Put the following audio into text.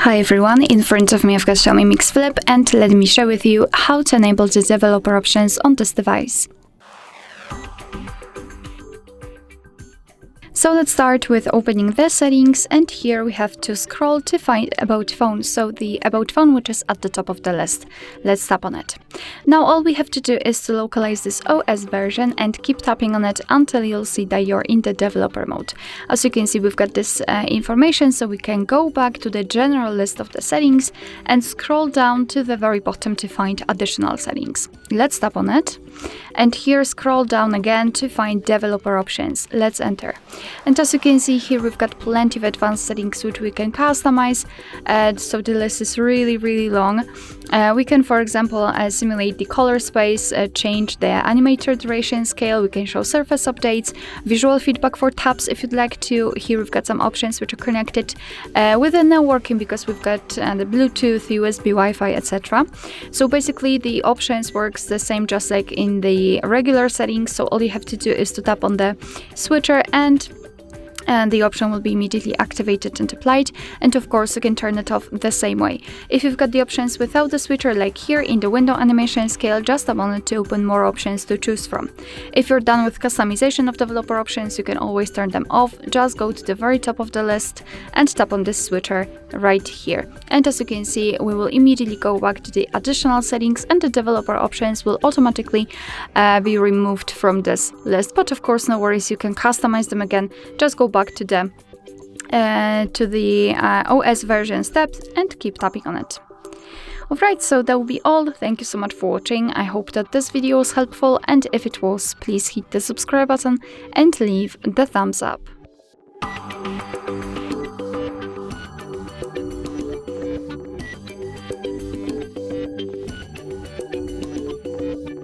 Hi everyone, in front of me I've got Xiaomi Mix Flip, and let me share with you how to enable the developer options on this device. So let's start with opening the settings, and here we have to scroll to find About Phone, so the About Phone which is at the top of the list. Let's tap on it. Now all we have to do is to localize this OS version and keep tapping on it until you'll see that you're in the developer mode. As you can see, we've got this information, so we can go back to the general list of the settings and scroll down to the very bottom to find additional settings. Let's tap on it, and here scroll down again to find developer options. Let's enter. And as you can see here, we've got plenty of advanced settings which we can customize, so the list is really long. We can, for example, simulate the color space, change the animator duration scale, we can show surface updates, visual feedback for taps if you'd like to. Here we've got some options which are connected with the networking, because we've got the Bluetooth, USB, Wi-Fi, etc. So basically the options works the same just like in the regular settings, so all you have to do is to tap on the switcher and the option will be immediately activated and applied, and of course you can turn it off the same way. If you've got the options without the switcher, like here in the window animation scale, just tap on it to open more options to choose from. If you're done with customization of developer options, you can always turn them off. Just go to the very top of the list and tap on this switcher right here. And as you can see, we will immediately go back to the additional settings, and the developer options will automatically be removed from this list. But of course, no worries, you can customize them again. Just go back to the OS version steps and keep tapping on it. Alright, so that will be all. Thank you so much for watching. I hope that this video was helpful, and if it was, please hit the subscribe button and leave the thumbs up.